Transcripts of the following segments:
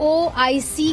OIC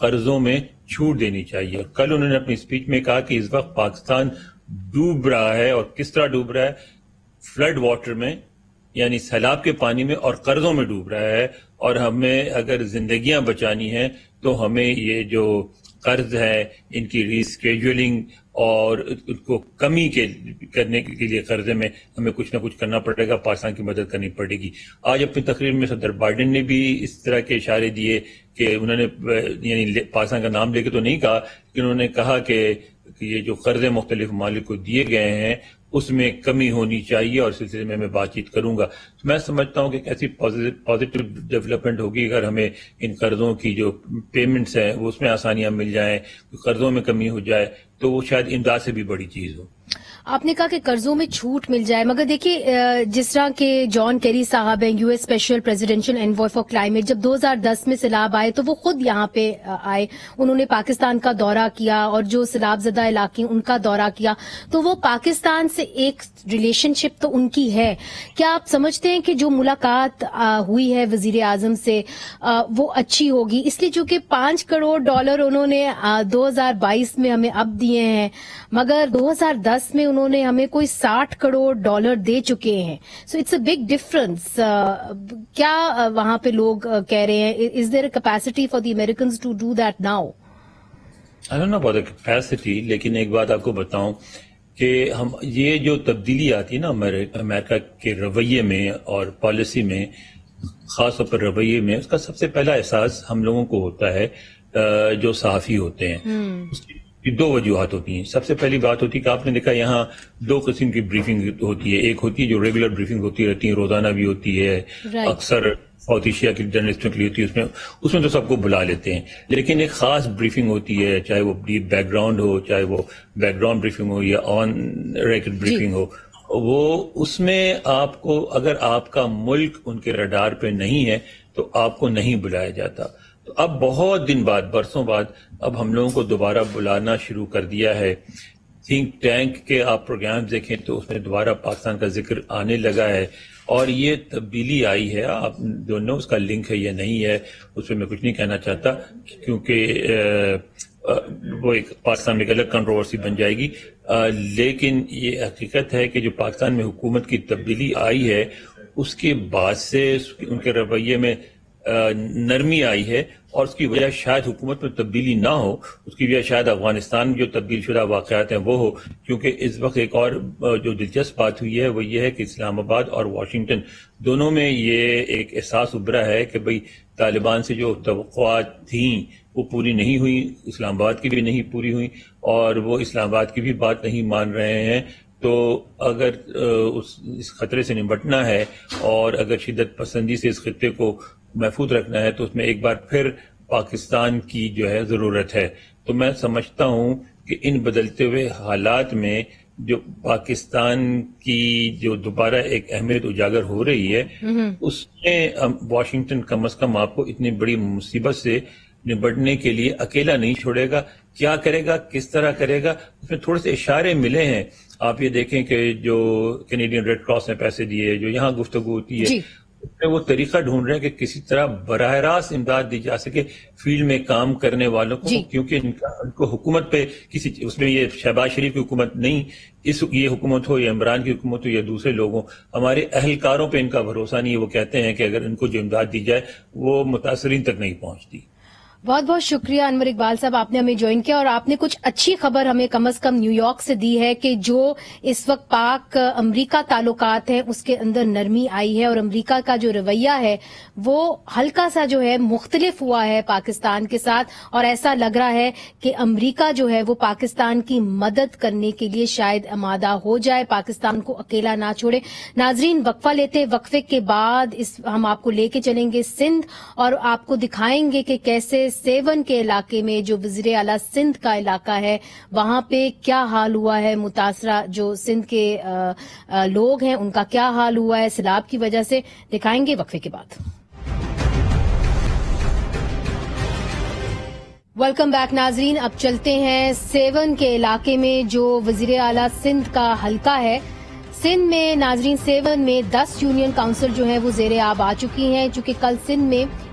قرضوں میں چھوٹ دینی چاہیے. اور کل انہوں نے اپنی اسپیچ میں کہا کہ اس وقت پاکستان ڈوب رہا ہے, اور کس طرح ڈوب رہا ہے, فلڈ واٹر میں, یعنی سیلاب کے پانی میں, اور قرضوں میں ڈوب رہا ہے. اور ہمیں اگر زندگیاں بچانی ہیں تو ہمیں یہ جو قرض ہے ان کی ری اسکیجولنگ اور ان کو کمی کرنے کے لیے قرضے میں ہمیں کچھ نہ کچھ کرنا پڑے گا, پاکستان کی مدد کرنی پڑے گی. آج اپنی تقریر میں صدر بائیڈن نے بھی اس طرح کے اشارے دیے کہ انہوں نے یعنی پاکستان کا نام لے کے تو نہیں کہا, کہ انہوں نے کہا کہ یہ جو قرضے مختلف ممالک کو دیے گئے ہیں اس میں کمی ہونی چاہیے, اور اس سلسلے میں میں بات چیت کروں گا. میں سمجھتا ہوں کہ ایسی پازیٹیو ڈیولپمنٹ ہوگی اگر ہمیں ان قرضوں کی جو پیمنٹس ہیں وہ اس میں آسانیاں مل جائیں, قرضوں میں کمی ہو جائے, تو وہ شاید امداد سے بھی بڑی چیز ہو. آپ نے کہا کہ قرضوں میں چھوٹ مل جائے, مگر دیکھیے جس طرح کے جان کیری صاحب ہیں, U S special presidential envoy for climate, جب 2010 میں سیلاب آئے تو وہ خود یہاں پہ آئے, انہوں نے پاکستان کا دورہ کیا اور جو سیلاب زدہ علاقے ان کا دورہ کیا, تو وہ پاکستان سے ایک ریلیشن شپ تو ان کی ہے. کیا آپ سمجھتے ہیں کہ جو ملاقات ہوئی ہے وزیر اعظم سے وہ اچھی ہوگی؟ اس لیے چونکہ $5 کروڑ انہوں نے 2022 میں ہمیں اب دیے ہیں, مگر 2010 میں انہوں نے ہمیں کوئی $60 کروڑ دے چکے ہیں. So it's a big difference. کیا وہاں پہ لوگ کہہ رہے ہیں, is there a capacity for the Americans to do that now? I don't know about the capacity, لیکن ایک بات آپ کو بتاؤں کہ ہم یہ جو تبدیلی آتی ہے نا امریکہ کے رویے میں اور پالیسی میں, خاص طور پر رویے میں, اس کا سب سے پہلا احساس ہم لوگوں کو ہوتا ہے جو صحافی ہوتے ہیں. اس کی 2 وجوہات ہوتی ہیں. سب سے پہلی بات ہوتی ہے کہ آپ نے دیکھا یہاں 2 قسم کی بریفنگ ہوتی ہے. ایک ہوتی ہے جو ریگولر بریفنگ ہوتی رہتی ہے, روزانہ بھی ہوتی ہے, اکثر ساؤتھ ایشیا کی جرنلسٹوں کے لیے ہوتی ہے, اس میں تو سب کو بلا لیتے ہیں. لیکن ایک خاص بریفنگ ہوتی ہے, چاہے وہ ڈیپ بیک گراؤنڈ ہو, چاہے وہ بیک گراؤنڈ بریفنگ ہو یا آن ریکارڈ بریفنگ ہو, وہ اس میں آپ کو اگر آپ کا ملک ان کے رڈار پہ نہیں ہے تو آپ کو نہیں بلایا جاتا. تو اب بہت دن بعد, برسوں بعد, اب ہم لوگوں کو دوبارہ بلانا شروع کر دیا ہے. تھنک ٹینک کے آپ پروگرامز دیکھیں تو اس میں دوبارہ پاکستان کا ذکر آنے لگا ہے, اور یہ تبدیلی آئی ہے. آپ دونوں اس کا لنک ہے یا نہیں ہے اس پہ میں کچھ نہیں کہنا چاہتا, کیونکہ وہ ایک پاکستان میں ایک الگ کنٹروورسی بن جائے گی. لیکن یہ حقیقت ہے کہ جو پاکستان میں حکومت کی تبدیلی آئی ہے اس کے بعد سے ان کے رویے میں نرمی آئی ہے, اور اس کی وجہ شاید حکومت میں تبدیلی نہ ہو, اس کی وجہ شاید افغانستان میں جو تبدیل شدہ واقعات ہیں وہ ہو. کیونکہ اس وقت ایک اور جو دلچسپ بات ہوئی ہے وہ یہ ہے کہ اسلام آباد اور واشنگٹن دونوں میں یہ ایک احساس ابھرا ہے کہ بھئی طالبان سے جو توقعات تھیں وہ پوری نہیں ہوئی, اسلام آباد کی بھی نہیں پوری ہوئی, اور وہ اسلام آباد کی بھی بات نہیں مان رہے ہیں. تو اگر اس خطرے سے نمٹنا ہے اور اگر شدت پسندی سے اس خطے کو محفوظ رکھنا ہے تو اس میں ایک بار پھر پاکستان کی جو ہے ضرورت ہے. تو میں سمجھتا ہوں کہ ان بدلتے ہوئے حالات میں جو پاکستان کی جو دوبارہ ایک اہمیت اجاگر ہو رہی ہے اس میں واشنگٹن کم از کم آپ کو اتنی بڑی مصیبت سے نبٹنے کے لیے اکیلا نہیں چھوڑے گا. کیا کرے گا, کس طرح کرے گا, اس میں تھوڑے سے اشارے ملے ہیں. آپ یہ دیکھیں کہ جو کینیڈین ریڈ کراس نے پیسے دیے, جو یہاں گفتگو ہوتی ہے, وہ طریقہ ڈھونڈ رہے ہیں کہ کسی طرح براہ راست امداد دی جا سکے فیلڈ میں کام کرنے والوں کو, کیونکہ ان کو حکومت پہ کسی اس میں یہ شہباز شریف کی حکومت نہیں, یہ حکومت ہو یا عمران کی حکومت ہو یا دوسرے لوگوں, ہمارے اہلکاروں پہ ان کا بھروسہ نہیں ہے. وہ کہتے ہیں کہ اگر ان کو جو امداد دی جائے وہ متاثرین تک نہیں پہنچتی. بہت بہت شکریہ انور اقبال صاحب, آپ نے ہمیں جوائن کیا اور آپ نے کچھ اچھی خبر ہمیں کم از کم نیو یارک سے دی ہے کہ جو اس وقت پاک امریکہ تعلقات ہیں اس کے اندر نرمی آئی ہے, اور امریکہ کا جو رویہ ہے وہ ہلکا سا جو ہے مختلف ہوا ہے پاکستان کے ساتھ, اور ایسا لگ رہا ہے کہ امریکہ جو ہے وہ پاکستان کی مدد کرنے کے لیے شاید آمادہ ہو جائے, پاکستان کو اکیلا نہ چھوڑے. ناظرین, وقفہ لیتے, وقفے کے بعد ہم آپ کو لے کے چلیں گے سندھ, اور آپ کو دکھائیں گے کہ کیسے سیون کے علاقے میں جو وزیر اعلیٰ سندھ کا علاقہ ہے وہاں پہ کیا حال ہوا ہے, متاثرہ جو سندھ کے لوگ ہیں ان کا کیا حال ہوا ہے سیلاب کی وجہ سے, دکھائیں گے وقفے کے بعد. ویلکم بیک ناظرین, اب چلتے ہیں سیون کے علاقے میں جو وزیر اعلیٰ سندھ کا حلقہ ہے. سندھ میں ناظرین سیون میں 10 یونین کاؤنسل جو ہیں وہ زیر آب آ چکی ہیں, چونکہ کل سندھ میں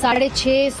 650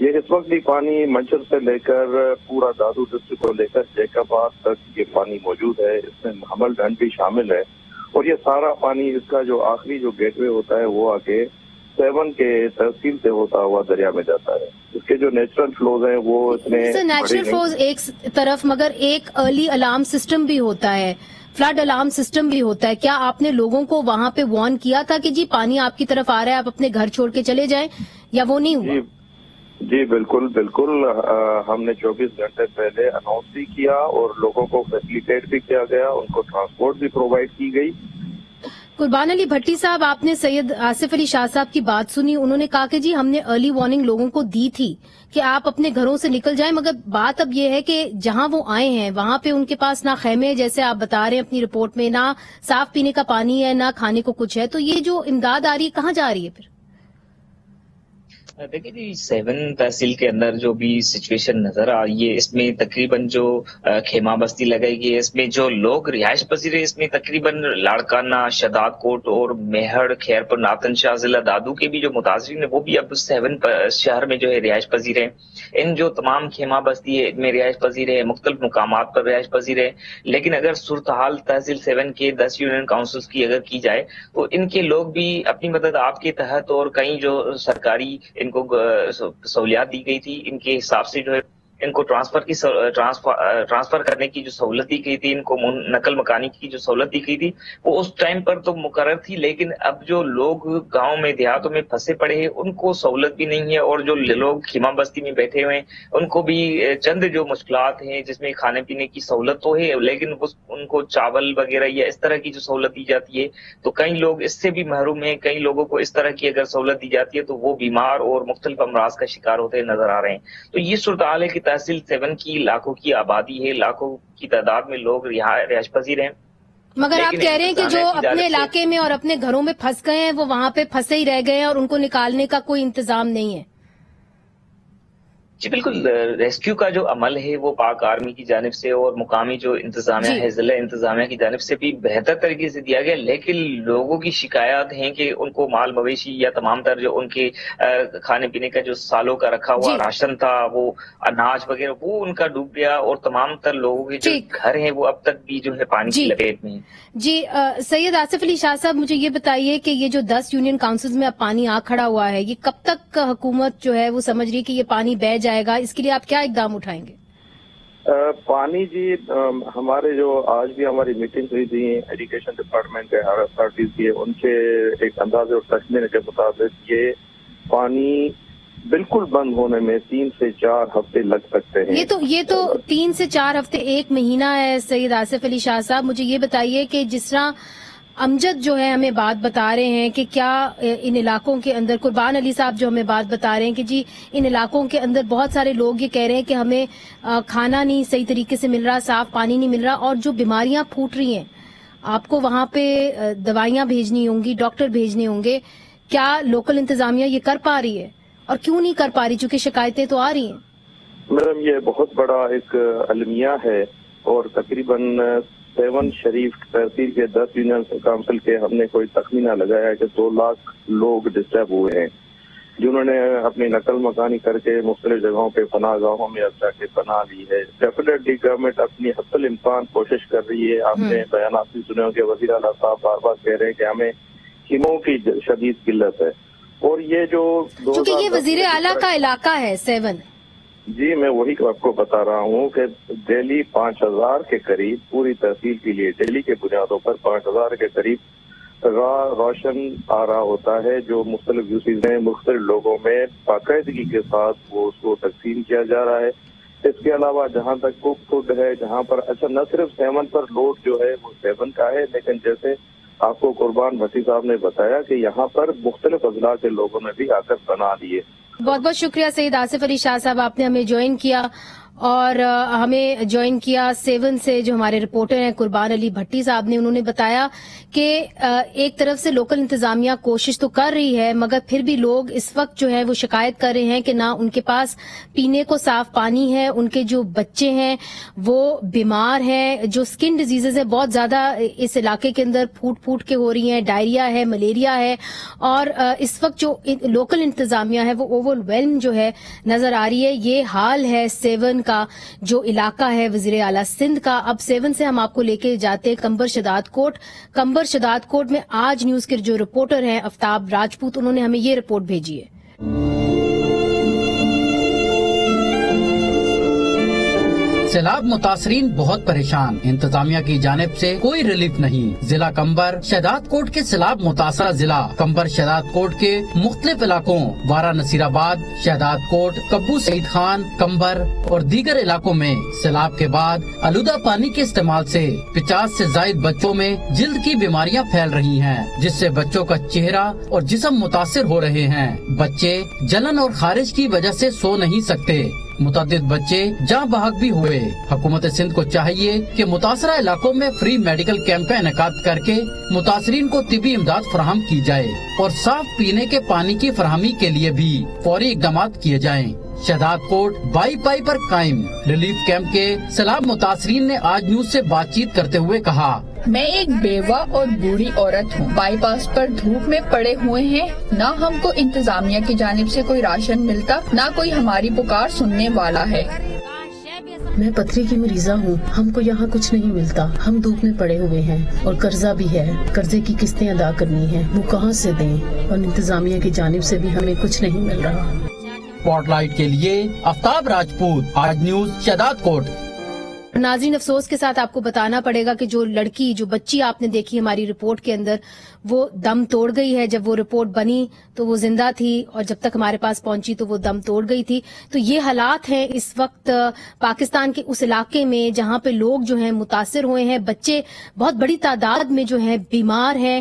یہ اس وقت بھی پانی منچر سے لے کر پورا دادو ڈسٹرکٹ کو لے کر جیکاباد تک یہ پانی موجود ہے، اس میں حمل ڈھنڈ بھی شامل ہے، اور یہ سارا پانی اس کا جو آخری جو گیٹ وے ہوتا ہے وہ آگے 7 کے تحصیل سے ہوتا ہوا دریا میں جاتا ہے۔ اس کے جو نیچرل فلوز ہیں وہ اتنے نیچرل فلوز ایک طرف، مگر ایک ارلی الارم سسٹم بھی ہوتا ہے، فلڈ الارم سسٹم بھی ہوتا ہے۔ کیا آپ نے لوگوں کو وہاں پہ وارن کیا تھا کہ جی پانی آپ کی طرف آ رہا ہے، آپ اپنے گھر چھوڑ کے چلے جائیں، یا وہ نہیں ہوا؟ جی بالکل بالکل، ہم نے 24 گھنٹے پہلے اناؤنس بھی کیا اور لوگوں کو فیسیلیٹیٹ بھی کیا گیا، ان کو ٹرانسپورٹ بھی پرووائڈ کی گئی۔ قربان علی بھٹی صاحب، آپ نے سید آصف علی شاہ صاحب کی بات سنی، انہوں نے کہا کہ جی ہم نے ارلی وارننگ لوگوں کو دی تھی کہ آپ اپنے گھروں سے نکل جائیں، مگر بات اب یہ ہے کہ جہاں وہ آئے ہیں وہاں پہ ان کے پاس نہ خیمے، جیسے آپ بتا رہے ہیں اپنی رپورٹ میں، نہ صاف پینے کا پانی ہے، نہ کھانے کو کچھ ہے، تو یہ جو امداد آ رہی ہے کہاں جا رہی ہے پھر؟ دیکھیے جی 7 تحصیل کے اندر جو بھی سچویشن نظر آ رہی ہے، اس میں تقریباً جو خیمہ بستی لگائی گئی ہے، اس میں جو لوگ رہائش پذیر ہیں، اس میں تقریباً لاڑکانہ، شداد کوٹ اور میہڑ، خیرپور، ناتن شاہ ضلع دادو کے بھی جو متاثرین ہیں وہ بھی اب 7 شہر میں جو ہے رہائش پذیر ہیں۔ ان جو تمام خیمہ بستی ہے ان میں رہائش پذیر ہے، مختلف مقامات پر رہائش پذیر ہے، لیکن اگر صورتحال تحصیل 7 کے 10 یونین کاؤنسلز کی اگر کی جائے تو ان کے لوگ بھی اپنی مدد آپ کے تحت اور کئی جو سرکاری ان کو سہولیات دی گئی تھی، ان کے حساب سے جو ہے ان کو ٹرانسفر کرنے کی جو سہولت دی گئی تھی، ان کو نقل مکانی کی جو سہولت دی گئی تھی وہ اس ٹائم پر تو مقرر تھی، لیکن اب جو لوگ گاؤں میں دیہاتوں میں پھنسے پڑے ہیں ان کو سہولت بھی نہیں ہے، اور جو لوگ خیمہ بستی میں بیٹھے ہوئے ہیں ان کو بھی چند جو مشکلات ہیں، جس میں کھانے پینے کی سہولت تو ہے لیکن ان کو چاول وغیرہ یا اس طرح کی جو سہولت دی جاتی ہے تو کئی لوگ اس سے بھی محروم ہیں۔ کئی لوگوں کو اس طرح کی اگر سہولت دی جاتی ہے تو وہ بیمار اور مختلف امراض کا شکار ہوتے نظر آ رہے ہیں۔ تو یہ صورتحال ہے کہ تحصیل 7 کی لاکھوں کی آبادی ہے، لاکھوں کی تعداد میں لوگ رہائش پذیر ہیں، مگر آپ کہہ رہے ہیں کہ جو اپنے علاقے میں اور اپنے گھروں میں پھنس گئے ہیں وہ وہاں پہ پھنسے ہی رہ گئے ہیں اور ان کو نکالنے کا کوئی انتظام نہیں ہے۔ جی بالکل، ریسکیو کا جو عمل ہے وہ پاک آرمی کی جانب سے اور مقامی جو انتظامیہ ہے، ضلع انتظامیہ کی جانب سے بھی بہتر طریقے سے دیا گیا، لیکن لوگوں کی شکایات ہیں کہ ان کو مال مویشی یا تمام تر جو ان کے کھانے پینے کا جو سالوں کا رکھا ہوا راشن تھا، وہ اناج وغیرہ وہ ان کا ڈوب گیا، اور تمام تر لوگوں کے جو گھر ہیں وہ اب تک بھی جو ہے پانی کی لپیٹ میں ہیں۔ جی سید آصف علی شاہ صاحب، مجھے یہ بتائیے کہ یہ جو 10 یونین کاؤنسلز میں اب پانی آ کھڑا ہوا ہے، یہ کب تک حکومت جو ہے وہ سمجھ رہی کہ یہ پانی بہہ جائے گا؟ اس کے لیے آپ کیا اقدام اٹھائیں گے؟ پانی جی ہمارے جو آج بھی ہماری میٹنگ ہوئی تھی ایجوکیشن ڈپارٹمنٹ کے ہر اتھارٹیز کی، ان کے ایک اندازے اور تخمینے کے مطابق یہ پانی بالکل بند ہونے میں 3 سے 4 ہفتے لگ سکتے ہیں۔ یہ تو 3 سے 4 ہفتے، 1 مہینہ ہے سید آصف علی شاہ صاحب۔ مجھے یہ بتائیے کہ جس طرح امجد جو ہے ہمیں بات بتا رہے ہیں کہ کیا ان علاقوں کے اندر، قربان علی صاحب جو ہمیں بات بتا رہے ہیں کہ جی ان علاقوں کے اندر بہت سارے لوگ یہ کہہ رہے ہیں کہ ہمیں کھانا نہیں صحیح طریقے سے مل رہا، صاف پانی نہیں مل رہا، اور جو بیماریاں پھوٹ رہی ہیں آپ کو وہاں پہ دوائیاں بھیجنی ہوں گی، ڈاکٹر بھیجنے ہوں گے، کیا لوکل انتظامیہ یہ کر پا رہی ہے اور کیوں نہیں کر پا رہی؟ چونکہ شکایتیں تو آ رہی ہیں۔ میڈم یہ بہت بڑا ایک المیہ ہے، اور تقریباً 7 شریف تحصیل کے 10 یونین کاؤنسل کے ہم نے کوئی تخمینہ لگایا ہے کہ 2 لاکھ لوگ ڈسٹرب ہوئے ہیں، جنہوں نے اپنی نقل مکانی کر کے مختلف جگہوں پہ پناہ گاہوں میں اب جا کے پناہ لی ہے۔ ڈیفینیٹلی گورنمنٹ اپنی حد الامکان کوشش کر رہی ہے۔ آپ نے بیانات بھی سنے ہوں کہ وزیر اعلیٰ صاحب بار بار کہہ رہے ہیں کہ ہمیں خیموں کی شدید قلت ہے، اور یہ جو چونکہ یہ وزیر اعلیٰ کا علاقہ ہے 7۔ جی میں وہی آپ کو بتا رہا ہوں کہ ڈیلی 5000 کے قریب پوری تحصیل کے لیے ڈیلی کے بنیادوں پر 5000 کے قریب روشن آ رہا ہوتا ہے، جو مختلف یوسیز ہیں، مختلف لوگوں میں باقاعدگی کے ساتھ وہ اس کو تقسیم کیا جا رہا ہے۔ اس کے علاوہ جہاں تک کوک فوڈ ہے، جہاں پر اچھا نہ صرف 7 پر لوڈ جو ہے وہ 7 کا ہے، لیکن جیسے آپ کو قربان بھٹی صاحب نے بتایا کہ یہاں پر مختلف اضلاع کے لوگوں نے بھی آ کر بنا لیے۔ بہت بہت شکریہ سید آصف علی شاہ صاحب، آپ نے ہمیں جوائن کیا اور ہمیں جوائن کیا سیون سے جو ہمارے رپورٹر ہیں قربان علی بھٹی صاحب نے. انہوں نے بتایا کہ ایک طرف سے لوکل انتظامیہ کوشش تو کر رہی ہے مگر پھر بھی لوگ اس وقت جو ہے وہ شکایت کر رہے ہیں کہ نہ ان کے پاس پینے کو صاف پانی ہے, ان کے جو بچے ہیں وہ بیمار ہیں, جو سکن ڈیزیزز ہے بہت زیادہ اس علاقے کے اندر پھوٹ پھوٹ کے ہو رہی ہیں, ڈائریا ہے, ملیریا ہے, اور اس وقت جو لوکل انتظامیہ ہے وہ اوور ویلم جو ہے نظر آ رہی ہے. یہ حال ہے سیون کا جو علاقہ ہے وزیر اعلیٰ سندھ کا. اب سیون سے ہم آپ کو لے کے جاتے ہیں کمبر شداد کوٹ. کمبر شداد کوٹ میں آج نیوز کے جو رپورٹر ہیں آفتاب راجپوت, انہوں نے ہمیں یہ رپورٹ بھیجی ہے. سیلاب متاثرین بہت پریشان, انتظامیہ کی جانب سے کوئی ریلیف نہیں. ضلع کمبر شداد کوٹ کے سیلاب متاثرہ ضلع کمبر شداد کوٹ کے مختلف علاقوں وارا نصیر آباد, شہداد کوٹ, کبو سعید خان, کمبر اور دیگر علاقوں میں سیلاب کے بعد آلودہ پانی کے استعمال سے 50 سے زائد بچوں میں جلد کی بیماریاں پھیل رہی ہیں, جس سے بچوں کا چہرہ اور جسم متاثر ہو رہے ہیں. بچے جلن اور خارش کی وجہ سے سو نہیں سکتے. متعدد بچے جاں بحق بھی ہوئے. حکومت سندھ کو چاہیے کہ متاثرہ علاقوں میں فری میڈیکل کیمپ کا انعقاد کر کے متاثرین کو طبی امداد فراہم کی جائے اور صاف پینے کے پانی کی فراہمی کے لیے بھی فوری اقدامات کیے جائیں. شہداد کوٹ بائی پائی پر قائم ریلیف کیمپ کے سیلاب متاثرین نے آج نیوز سے بات چیت کرتے ہوئے کہا, میں ایک بیوہ اور بوڑھی عورت ہوں. بائی پاس پر دھوپ میں پڑے ہوئے ہیں. نہ ہم کو انتظامیہ کی جانب سے کوئی راشن ملتا, نہ کوئی ہماری پکار سننے والا ہے. میں پتھری کی مریضہ ہوں. ہم کو یہاں کچھ نہیں ملتا. ہم دھوپ میں پڑے ہوئے ہیں اور قرضہ بھی ہے. قرضے کی قسطیں ادا کرنی ہیں, وہ کہاں سے دیں, اور انتظامیہ کی جانب سے بھی ہمیں کچھ نہیں مل رہا. اسپاٹ لائٹ کے لیے آفتاب راجپوت, آج نیوز شہداد کوٹ. ناظرین افسوس کے ساتھ آپ کو بتانا پڑے گا کہ جو لڑکی جو بچی آپ نے دیکھی ہماری رپورٹ کے اندر وہ دم توڑ گئی ہے. جب وہ رپورٹ بنی تو وہ زندہ تھی اور جب تک ہمارے پاس پہنچی تو وہ دم توڑ گئی تھی. تو یہ حالات ہیں اس وقت پاکستان کے اس علاقے میں جہاں پہ لوگ جو ہیں متاثر ہوئے ہیں. بچے بہت بڑی تعداد میں جو ہیں بیمار ہیں,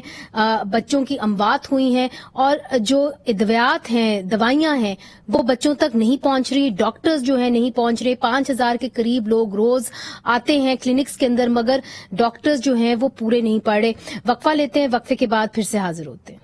بچوں کی اموات ہوئی ہیں, اور جو ادویات ہیں دوائیاں ہیں وہ بچوں تک نہیں پہنچ رہی. ڈاکٹرز جو ہیں نہیں پہنچ رہے. 5000 کے قریب لوگ روز آتے ہیں کلینکس کے اندر مگر ڈاکٹرز جو ہیں وہ پورے نہیں پڑ رہے. وقفہ لیتے ہیں, وقفے کے بعد پھر سے حاضر ہوتے ہیں.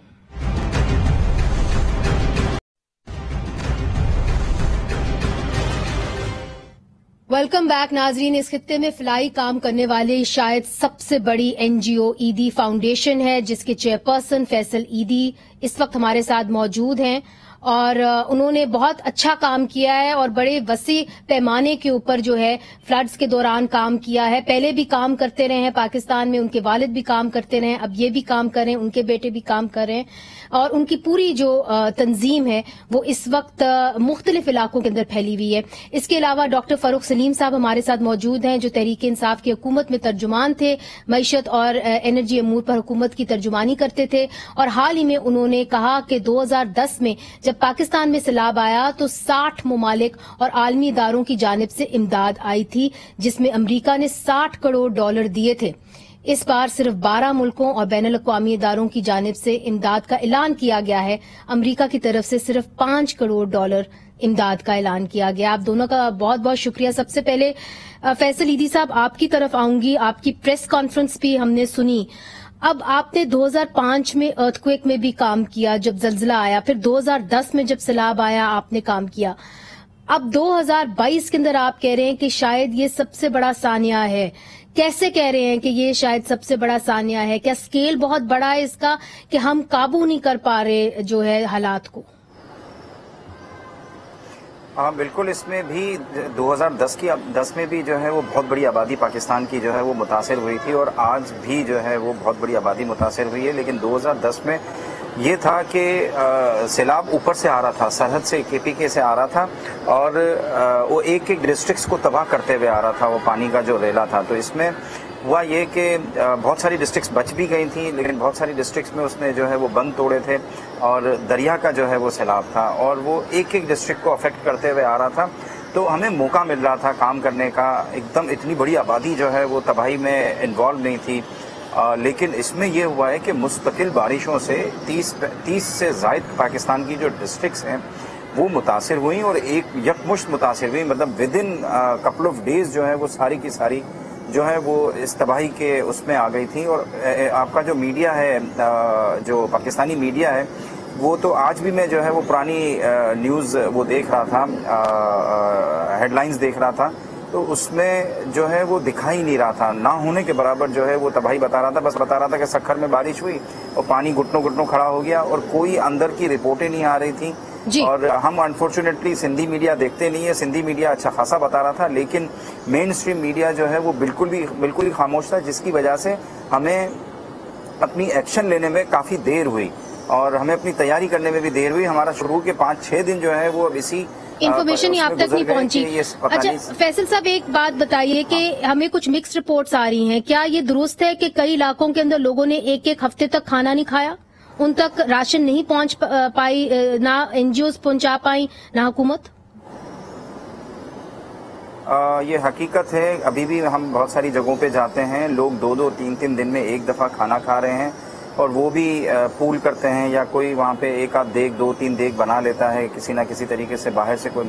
ویلکم بیک ناظرین. اس خطے میں فلاحی کام کرنے والے شاید سب سے بڑی این جی او ایدی فاؤنڈیشن ہے جس کے چیئرپرسن فیصل ایدی اس وقت ہمارے ساتھ موجود ہیں, اور انہوں نے بہت اچھا کام کیا ہے اور بڑے وسیع پیمانے کے اوپر جو ہے فلڈز کے دوران کام کیا ہے. پہلے بھی کام کرتے رہے ہیں پاکستان میں, ان کے والد بھی کام کرتے رہے ہیں, اب یہ بھی کام کر رہے ہیں, ان کے بیٹے بھی کام کر رہے ہیں, اور ان کی پوری جو تنظیم ہے وہ اس وقت مختلف علاقوں کے اندر پھیلی ہوئی ہے. اس کے علاوہ ڈاکٹر فاروق سلیم صاحب ہمارے ساتھ موجود ہیں جو تحریک انصاف کی حکومت میں ترجمان تھے, معیشت اور انرجی امور پر حکومت کی ترجمانی کرتے تھے, اور حال ہی میں انہوں نے کہا کہ 2010 میں جب پاکستان میں سیلاب آیا تو 60 ممالک اور عالمی اداروں کی جانب سے امداد آئی تھی جس میں امریکہ نے $60 کروڑ دیے تھے. اس بار صرف 12 ملکوں اور بین الاقوامی اداروں کی جانب سے امداد کا اعلان کیا گیا ہے. امریکہ کی طرف سے صرف $5 کروڑ امداد کا اعلان کیا گیا. آپ دونوں کا بہت بہت شکریہ. سب سے پہلے فیصل ایدی صاحب آپ کی طرف آؤں گی. آپ کی پریس کانفرنس بھی ہم نے سنی. اب آپ نے 2005 میں ارتھکویک میں بھی کام کیا جب زلزلہ آیا, پھر 2010 میں جب سیلاب آیا آپ نے کام کیا. اب 2022 کے اندر آپ کہہ رہے ہیں کہ شاید یہ سب سے بڑا سانحہ ہے. کیسے کہہ رہے ہیں کہ یہ شاید سب سے بڑا سانحہ ہے؟ کیا اسکیل بہت بڑا ہے اس کا کہ ہم قابو نہیں کر پا رہے جو ہے حالات کو؟ ہاں بالکل, اس میں بھی 2010 میں بھی جو ہے وہ بہت بڑی آبادی پاکستان کی جو ہے وہ متاثر ہوئی تھی, اور آج بھی جو ہے وہ بہت بڑی آبادی متاثر ہوئی ہے. لیکن 2010 میں یہ تھا کہ سیلاب اوپر سے آ رہا تھا, سرحد سے KPK سے آ رہا تھا, اور وہ ایک ڈسٹرکٹس کو تباہ کرتے ہوئے آ رہا تھا, وہ پانی کا جو ریلا تھا. تو اس میں ہوا یہ کہ بہت ساری ڈسٹرکٹس بچ بھی گئی تھیں, لیکن بہت ساری ڈسٹرکٹس میں اس نے جو ہے وہ بند توڑے تھے, اور دریا کا جو ہے وہ سیلاب تھا, اور وہ ایک ڈسٹرکٹ کو افیکٹ کرتے ہوئے آ رہا تھا. تو ہمیں موقع مل رہا تھا کام کرنے کا. ایک دم اتنی بڑی آبادی جو ہے وہ تباہی میں انوالو نہیں تھی, لیکن اس میں یہ ہوا ہے کہ مستقل بارشوں سے 30 سے زائد پاکستان کی جو ڈسٹرکٹس ہیں وہ متاثر ہوئی اور ایک یکمشت متاثر ہوئی، مطلب within couple of days جو ہے وہ ساری کی ساری جو ہے وہ اس تباہی کے اس میں آ گئی تھی۔ اور آپ کا جو میڈیا ہے، جو پاکستانی میڈیا ہے، وہ تو آج بھی میں جو ہے وہ پرانی نیوز وہ دیکھ رہا تھا، ہیڈ لائنز دیکھ رہا تھا، تو اس میں جو ہے وہ دکھائی نہیں رہا تھا، نہ ہونے کے برابر جو ہے وہ تباہی بتا رہا تھا، بس بتا رہا تھا کہ سکھر میں بارش ہوئی اور پانی گھٹنوں گھٹنوں کھڑا ہو گیا اور کوئی اندر کی رپورٹیں نہیں آ رہی تھیں۔ اور ہم انفارچونیٹلی سندھی میڈیا دیکھتے نہیں ہے، سندھی میڈیا اچھا خاصا بتا رہا تھا، لیکن مین اسٹریم میڈیا جو ہے وہ بالکل ہی خاموش تھا، جس کی وجہ سے ہمیں اپنی ایکشن لینے میں کافی دیر ہوئی اور ہمیں اپنی تیاری کرنے میں بھی دیر ہوئی۔ ہمارا شروع کے 5-6 دن جو ہے وہ اب اسی انفارمیشن ہی آپ تک نہیں پہنچی۔ اچھا فیصل صاحب، ایک بات بتائیے کہ ہمیں کچھ مکس رپورٹس آ رہی ہیں، کیا یہ درست ہے کہ کئی علاقوں کے اندر لوگوں نے ایک ہفتے تک کھانا نہیں کھایا، ان تک راشن نہیں پہنچ پائی، نہ این جی اوز پہنچا پائیں نہ حکومت؟ یہ حقیقت ہے، ابھی بھی ہم بہت ساری جگہوں پہ جاتے ہیں، لوگ 2-3 دن میں ایک دفعہ کھانا کھا رہے ہیں اور وہ بھی پول کرتے ہیں، یا کوئی وہاں پہ ایک آدھ دیگ 2-3 دیگ بنا لیتا ہے کسی نہ کسی طریقے سے، باہر سے کوئی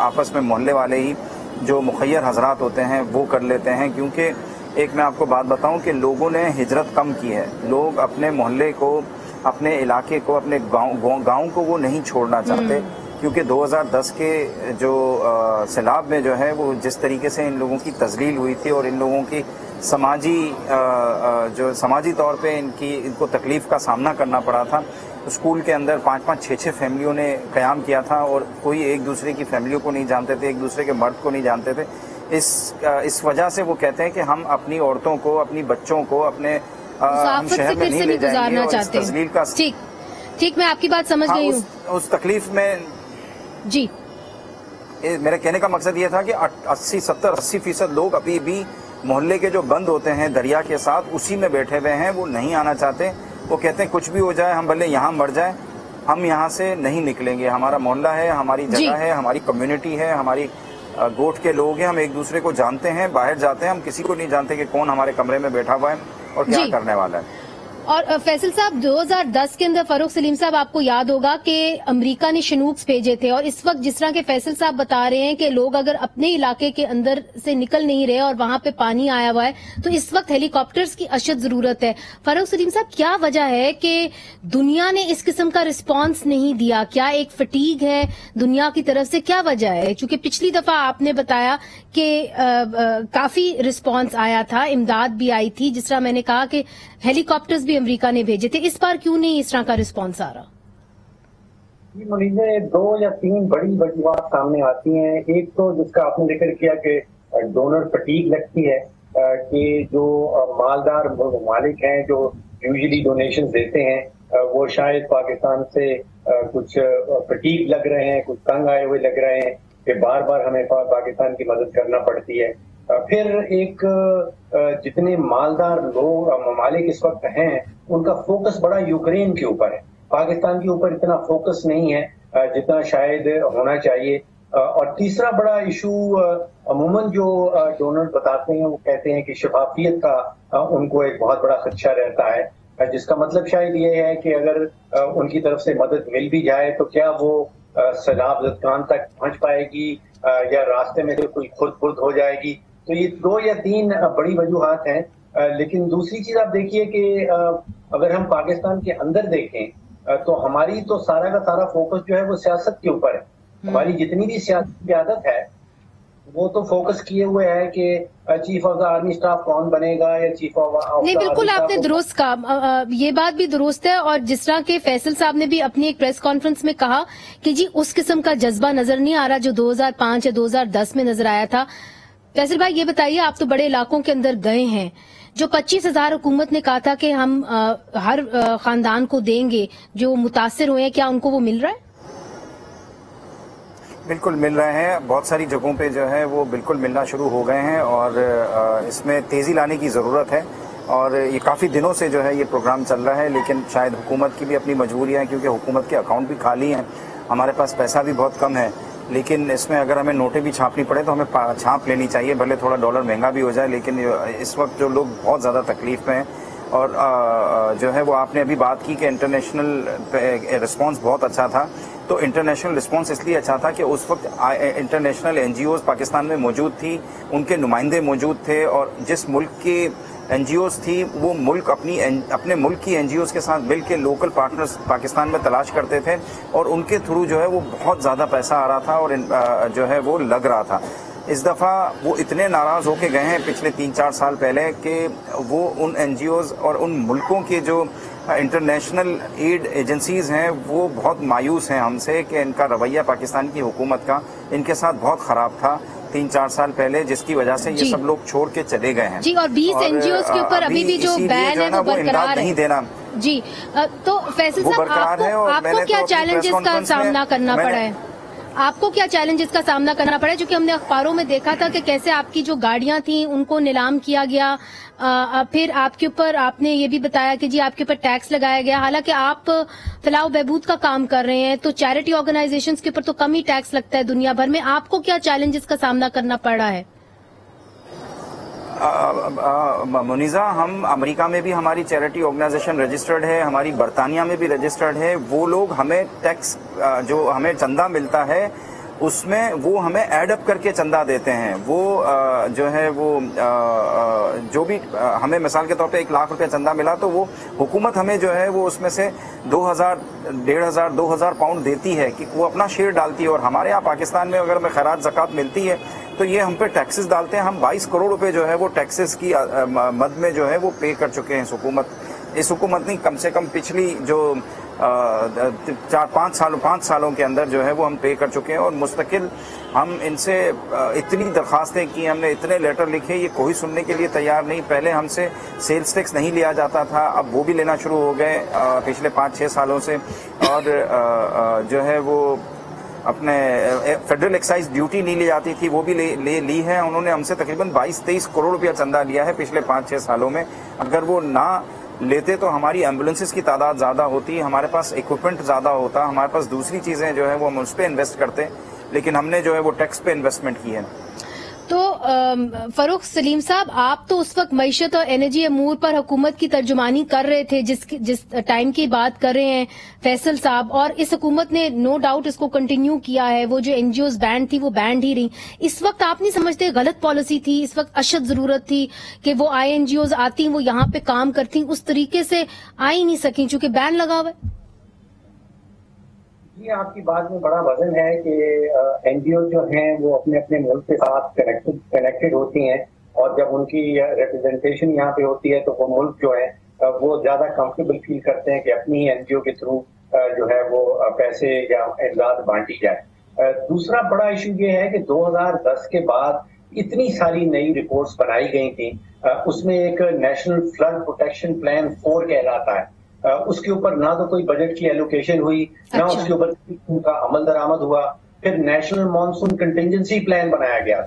آپس میں محلے والے ہی جو مخیر حضرات ہوتے ہیں وہ کر لیتے ہیں، کیونکہ ایک میں آپ کو بات بتاؤں کہ لوگوں نے ہجرت کم کی ہے، لوگ اپنے محلے کو، اپنے علاقے کو، اپنے گاؤں کو وہ نہیں چھوڑنا چاہتے، کیونکہ 2010 کے جو سیلاب میں جو ہے وہ جس طریقے سے ان لوگوں کی تذلیل ہوئی تھی اور ان لوگوں کی سماجی طور پہ ان کو تکلیف کا سامنا کرنا پڑا تھا۔ اسکول کے اندر 5-6 فیملیوں نے قیام کیا تھا اور کوئی ایک دوسرے کی فیملیوں کو نہیں جانتے تھے، ایک دوسرے کے مرد کو نہیں جانتے تھے۔ اس وجہ سے وہ کہتے ہیں کہ ہم اپنی عورتوں کو، اپنی بچوں کو اپنے ہم شہر میں نہیں لے جائیں گے، اور اس تذلیل کا ٹھیک میں آپ کی بات سمجھ گئی ہوں۔ اس تکلیف میں جی میرے کہنے کا مقصد یہ تھا کہ 80-70-80% لوگ ابھی بھی محلے کے جو بند ہوتے ہیں دریا کے ساتھ اسی میں بیٹھے ہوئے ہیں، وہ نہیں آنا چاہتے۔ وہ کہتے ہیں کچھ بھی ہو جائے، ہم بھلے یہاں مر جائیں، ہم یہاں سے نہیں نکلیں گے، ہمارا محلہ ہے، ہماری جگہ ہے، ہماری کمیونٹی ہے، ہماری گوٹ کے لوگ ہیں، ہم ایک دوسرے کو جانتے ہیں، باہر جاتے ہیں، ہم کسی کو نہیں جانتے کہ کون ہمارے کمرے میں بیٹھا ہوا ہے اور کیا کرنے والا ہے۔ اور فیصل صاحب 2010 کے اندر فاروق سلیم صاحب آپ کو یاد ہوگا کہ امریکہ نے شنوکس بھیجے تھے، اور اس وقت جس طرح کے فیصل صاحب بتا رہے ہیں کہ لوگ اگر اپنے علاقے کے اندر سے نکل نہیں رہے اور وہاں پہ پانی آیا ہوا ہے تو اس وقت ہیلی کاپٹرز کی اشد ضرورت ہے۔ فاروق سلیم صاحب، کیا وجہ ہے کہ دنیا نے اس قسم کا رسپانس نہیں دیا؟ کیا ایک فٹیگ ہے دنیا کی طرف سے؟ کیا وجہ ہے؟ چونکہ پچھلی دفعہ آپ نے بتایا کہ کافی رسپانس آیا تھا، امداد بھی آئی تھی، جس طرح میں نے کہا کہ ہیلی کاپٹرز بھی امریکہ نے بھیجے تھے، اس بار کیوں نہیں اس طرح کا رسپانس آ رہا؟ مجھے 2 یا 3 بڑی وجوہات سامنے آتی ہیں۔ ایک تو جس کا آپ نے ذکر کیا کہ ڈونر فٹیگ لگتی ہے، کہ جو مالدار ممالک ہیں جو یوزلی ڈونیشن دیتے ہیں وہ شاید پاکستان سے کچھ فٹیگ لگ رہے ہیں، کچھ تنگ آئے ہوئے لگ رہے ہیں کہ بار بار ہمیں پاکستان کی مدد کرنا پڑتی ہے۔ پھر ایک جتنے مالدار لوگ ممالک اس وقت ہیں ان کا فوکس بڑا یوکرین کے اوپر ہے، پاکستان کے اوپر اتنا فوکس نہیں ہے جتنا شاید ہونا چاہیے۔ اور تیسرا بڑا ایشو عموماً جو ڈونر بتاتے ہیں وہ کہتے ہیں کہ شفافیت کا ان کو ایک بہت بڑا خدشہ رہتا ہے، جس کا مطلب شاید یہ ہے کہ اگر ان کی طرف سے مدد مل بھی جائے تو کیا وہ سیلاب زدگان تک پہنچ پائے گی یا راستے میں کوئی خرد ہو جائے گی۔ تو یہ 2 یا 3 بڑی وجوہات ہیں۔ لیکن دوسری چیز آپ دیکھیے کہ اگر ہم پاکستان کے اندر دیکھیں تو ہماری تو سارا کا سارا فوکس جو ہے وہ سیاست کے اوپر ہے۔ ہماری جتنی بھی سیاسی قیادت ہے وہ تو فوکس کیے ہوئے ہے کہ chief of the army staff کون بنے گا یا چیف آف نہیں، بالکل آپ نے درست کہا، یہ بات بھی درست ہے۔ اور جس طرح کے فیصل صاحب نے بھی اپنی ایک پریس کانفرنس میں کہا کہ جی اس قسم کا جذبہ نظر نہیں آ رہا جو 2005 یا 2010 میں نظر آیا تھا۔ فیصل بھائی یہ بتائیے، آپ تو بڑے علاقوں کے اندر گئے ہیں، جو 25,000 حکومت نے کہا تھا کہ ہم ہر خاندان کو دیں گے جو متاثر ہوئے ہیں، کیا ان کو وہ مل رہا ہے؟ بالکل مل رہے ہیں، بہت ساری جگہوں پہ جو ہے وہ بالکل ملنا شروع ہو گئے ہیں، اور اس میں تیزی لانے کی ضرورت ہے۔ اور یہ کافی دنوں سے جو ہے یہ پروگرام چل رہا ہے، لیکن شاید حکومت کی بھی اپنی مجبوریاں ہیں کیونکہ حکومت کے اکاؤنٹ بھی خالی ہیں، ہمارے پاس پیسہ بھی بہت کم ہے، لیکن اس میں اگر ہمیں نوٹیں بھی چھاپنی پڑے تو ہمیں چھاپ لینی چاہیے، بھلے تھوڑا ڈالر مہنگا بھی ہو جائے، لیکن اس وقت جو لوگ بہت زیادہ تکلیف میں ہیں اور جو ہے وہ آپ نے ابھی بات کی کہ انٹرنیشنل رسپانس بہت اچھا تھا. تو انٹرنیشنل رسپانس اس لیے اچھا تھا کہ اس وقت international N G Os Pakistan میں موجود تھی, ان کے نمائندے موجود تھے, اور جس ملک کے این جی اوز تھی وہ ملک اپنے ملک کی این جی اوز کے ساتھ مل کے لوکل پارٹنرز پاکستان میں تلاش کرتے تھے, اور ان کے تھرو جو ہے وہ بہت زیادہ پیسہ آ رہا تھا اور جو ہے وہ لگ رہا تھا. اس دفعہ وہ اتنے ناراض ہو کے گئے ہیں پچھلے 3-4 سال پہلے کہ وہ ان این جی اوز اور ان ملکوں کے جو انٹرنیشنل ایڈ ایجنسیز ہیں وہ بہت مایوس ہیں ہم سے کہ ان کا رویہ پاکستان کی حکومت کا ان کے ساتھ بہت خراب تھا 3-4 سال پہلے, جس کی وجہ سے یہ سب لوگ چھوڑ کے چلے گئے ہیں. جی, اور 20 این جی اوز کے اوپر ابھی بھی جو بین ہے وہ برقرار نہیں دینا. جی, تو فیصل صاحب آپ کو کیا چیلنجز کا سامنا کرنا پڑا ہے؟ آپ کو کیا چیلنجز کا سامنا کرنا پڑا ہے؟ چونکہ ہم نے اخباروں میں دیکھا تھا کہ کیسے آپ کی جو گاڑیاں تھیں ان کو نیلام کیا گیا, پھر آپ کے اوپر آپ نے یہ بھی بتایا کہ جی آپ کے اوپر ٹیکس لگایا گیا, حالانکہ آپ فلاح و بہبود کا کام کر رہے ہیں, تو چیریٹی آرگنائزیشنز کے اوپر تو کم ہی ٹیکس لگتا ہے دنیا بھر میں. آپ کو کیا چیلنجز کا سامنا کرنا پڑ رہا ہے؟ منیزہ, ہم امریکہ میں بھی ہماری چیریٹی آرگنائزیشن رجسٹرڈ ہے, ہماری برطانیہ میں بھی رجسٹرڈ ہے. وہ لوگ ہمیں ٹیکس جو ہمیں چندہ ملتا ہے اس میں وہ ہمیں ایڈ اپ کر کے چندہ دیتے ہیں. وہ جو ہے وہ جو بھی ہمیں مثال کے طور پہ 1 لاکھ روپے چندہ ملا تو وہ حکومت ہمیں جو ہے وہ اس میں سے 2,000 1,500 2,000 پاؤنڈ دیتی ہے کہ وہ اپنا شیئر ڈالتی ہے. اور ہمارے یہاں پاکستان میں اگر ہمیں خیرات زکوٰۃ ملتی ہے تو یہ ہم پہ ٹیکسز ڈالتے ہیں. ہم 22 کروڑ روپے جو ہے وہ ٹیکسز کی مد میں جو ہے وہ پے کر چکے ہیں اس حکومت نے. کم سے کم پچھلی جو 5 سالوں کے اندر جو ہے وہ ہم پے کر چکے ہیں. اور مستقل ہم ان سے اتنی درخواستیں کی, ہم نے اتنے لیٹر لکھے, یہ کوئی سننے کے لیے تیار نہیں. پہلے ہم سے سیلز ٹیکس نہیں لیا جاتا تھا, اب وہ بھی لینا شروع ہو گئے پچھلے 5-6 سالوں سے. اور جو ہے وہ اپنے فیڈرل ایکسائز ڈیوٹی نہیں لی جاتی تھی, وہ بھی لی ہے. انہوں نے ہم سے تقریباً 22-23 کروڑ روپیہ چندہ لیا ہے پچھلے 5-6 سالوں میں. اگر وہ نہ لیتے تو ہماری ایمبولینسز کی تعداد زیادہ ہوتی, ہمارے پاس اکوپمنٹ زیادہ ہوتا, ہمارے پاس دوسری چیزیں جو ہے وہ ہم اس پہ انویسٹ کرتے, لیکن ہم نے جو ہے وہ ٹیکس پہ انویسٹمنٹ کی ہے. تو فروخ سلیم صاحب, آپ تو اس وقت معیشت اور انرجی امور پر حکومت کی ترجمانی کر رہے تھے جس ٹائم کی بات کر رہے ہیں فیصل صاحب, اور اس حکومت نے نو ڈاؤٹ اس کو کنٹینیو کیا ہے. وہ جو این جی اوز بینڈ تھی وہ بینڈ ہی رہی. اس وقت آپ نہیں سمجھتے غلط پالیسی تھی, اس وقت اشد ضرورت تھی کہ وہ آئی این جی اوز آتی وہ یہاں پہ کام کرتی, اس طریقے سے آ ہی نہیں سکیں چونکہ بین لگا ہوا ہے؟ جی, آپ کی بات میں بڑا وزن ہے کہ این جی او جو ہیں وہ اپنے اپنے ملک کے ساتھ کنیکٹڈ ہوتی ہیں, اور جب ان کی ریپرزنٹیشن یہاں پہ ہوتی ہے تو وہ ملک جو ہے وہ زیادہ کمفرٹیبل فیل کرتے ہیں کہ اپنی این جی او کے تھرو جو ہے وہ پیسے یا امداد بانٹی جائے. دوسرا بڑا ایشو یہ ہے کہ 2010 کے بعد اتنی ساری نئی رپورٹس بنائی گئی تھیں, اس میں ایک نیشنل فلڈ پروٹیکشن پلان 4 کہلاتا ہے, اس کے اوپر نہ تو کوئی بجٹ کی ایلوکیشن ہوئی, نہ اس کے اوپر کا عمل درآمد ہوا. پھر نیشنل مانسون کنٹینجنسی پلان بنایا گیا,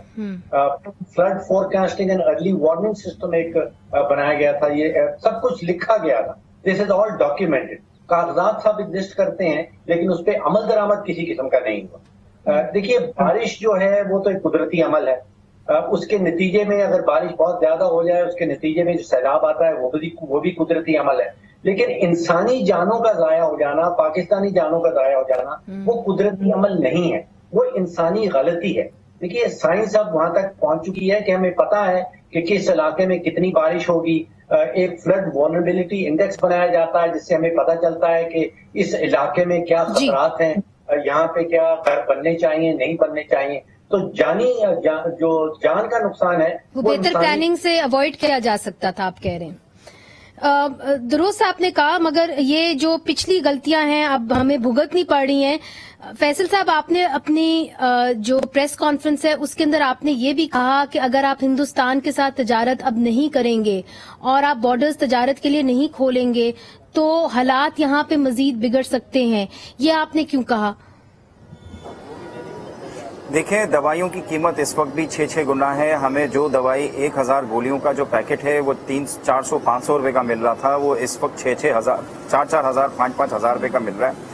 flood forecasting and early warning system ایک بنایا گیا تھا. یہ سب کچھ لکھا گیا تھا. دس از آل ڈاکیومنٹڈ. کاغذات سب ایگزسٹ کرتے ہیں لیکن اس پہ عمل درآمد کسی قسم کا نہیں ہوا. دیکھیے, بارش جو ہے وہ تو ایک قدرتی عمل ہے, اس کے نتیجے میں اگر بارش بہت زیادہ ہو جائے اس کے نتیجے میں جو سیلاب آتا ہے وہ بھی قدرتی عمل ہے. لیکن انسانی جانوں کا ضائع ہو جانا, پاکستانی جانوں کا ضائع ہو جانا وہ قدرتی عمل نہیں ہے, وہ انسانی غلطی ہے. دیکھیے, سائنس اب وہاں تک پہنچ چکی ہے کہ ہمیں پتا ہے کہ کس علاقے میں کتنی بارش ہوگی. ایک فلڈ وولنریبلٹی انڈیکس بنایا جاتا ہے جس سے ہمیں پتا چلتا ہے کہ اس علاقے میں کیا خطرات ہیں, یہاں پہ کیا گھر بننے چاہیے نہیں بننے چاہیے. تو جو جان کا نقصان ہے وہ بہتر پلاننگ سے اوائڈ کیا جا سکتا تھا, آپ کہہ رہے ہیں. درست آپ نے کہا, مگر یہ جو پچھلی غلطیاں ہیں اب ہمیں بھگتنی پڑ رہی ہیں. فیصل صاحب, آپ نے اپنی جو پریس کانفرنس ہے اس کے اندر آپ نے یہ بھی کہا کہ اگر آپ ہندوستان کے ساتھ تجارت اب نہیں کریں گے اور آپ بارڈرز تجارت کے لیے نہیں کھولیں گے تو حالات یہاں پہ مزید بگڑ سکتے ہیں. یہ آپ نے کیوں کہا؟ دیکھیں, دوائیوں کی قیمت اس وقت بھی 6 گنا ہے. ہمیں جو دوائی 1000 گولیوں کا جو پیکٹ ہے وہ 300-400-500 روپے کا مل رہا تھا, وہ اس وقت 6,000 4,000 5,000 روپے کا مل رہا ہے.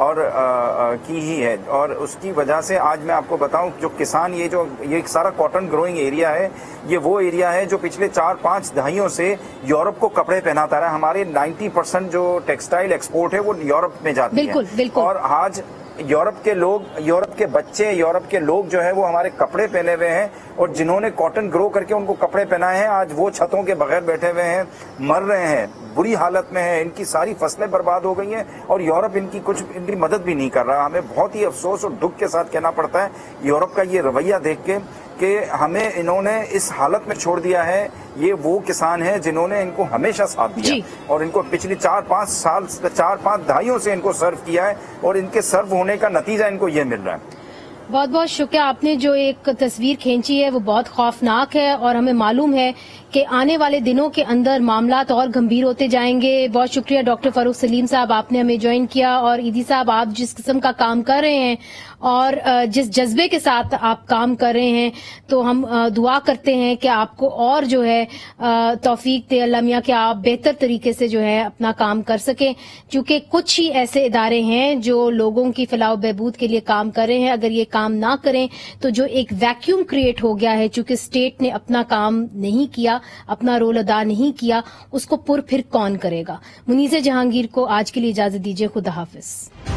اور کی ہی ہے، اور اس کی وجہ سے آج میں آپ کو بتاؤں جو کسان یہ سارا کاٹن گروئنگ ایریا ہے، یہ وہ ایریا ہے جو پچھلے 4-5 دہائیوں سے یورپ کو کپڑے پہناتا رہا ہے. ہمارے 90% جو ٹیکسٹائل ایکسپورٹ ہے وہ یورپ میں جاتی ہے، اور آج یورپ کے لوگ، یورپ کے بچے، یورپ کے لوگ جو ہے وہ ہمارے کپڑے پہنے ہوئے ہیں، اور جنہوں نے کاٹن گرو کر کے ان کو کپڑے پہنائے ہیں آج وہ چھتوں کے بغیر بیٹھے ہوئے ہیں، مر رہے ہیں، بری حالت میں ہیں، ان کی ساری فصلیں برباد ہو گئی ہیں، اور یورپ ان کی مدد بھی نہیں کر رہا. ہمیں بہت ہی افسوس اور دکھ کے ساتھ کہنا پڑتا ہے یورپ کا یہ رویہ دیکھ کے کہ ہمیں انہوں نے اس حالت میں چھوڑ دیا ہے. یہ وہ کسان ہیں جنہوں نے ان کو ہمیشہ ساتھ دیا اور ان کو پچھلی 4-5 دہائیوں سے ان کو سرو کیا ہے، اور ان کے سرو ہونے کا نتیجہ ان کو یہ مل رہا ہے. بہت بہت شکریہ. آپ نے جو ایک تصویر کھینچی ہے وہ بہت خوفناک ہے، اور ہمیں معلوم ہے کہ آنے والے دنوں کے اندر معاملات اور گمبھیر ہوتے جائیں گے. بہت شکریہ ڈاکٹر فاروق سلیم صاحب، آپ نے ہمیں جوائن کیا. اور ایدی صاحب، آپ جس قسم کا کام کر رہے ہیں اور جس جذبے کے ساتھ آپ کام کر رہے ہیں، تو ہم دعا کرتے ہیں کہ آپ کو اور جو ہے توفیق دے اللہ میاں کہ آپ بہتر طریقے سے جو ہے اپنا کام کر سکیں، کیونکہ کچھ ہی ایسے ادارے ہیں جو لوگوں کی فلاح و بہبود کے لیے کام کر رہے ہیں. اگر یہ کام نہ کریں تو جو ایک ویکیوم کریٹ ہو گیا ہے، چونکہ اسٹیٹ نے اپنا کام نہیں کیا، اپنا رول ادا نہیں کیا، اس کو پھر کون کرے گا. منیزہ جہانگیر کو آج کے لیے اجازت دیجیے. خدا حافظ.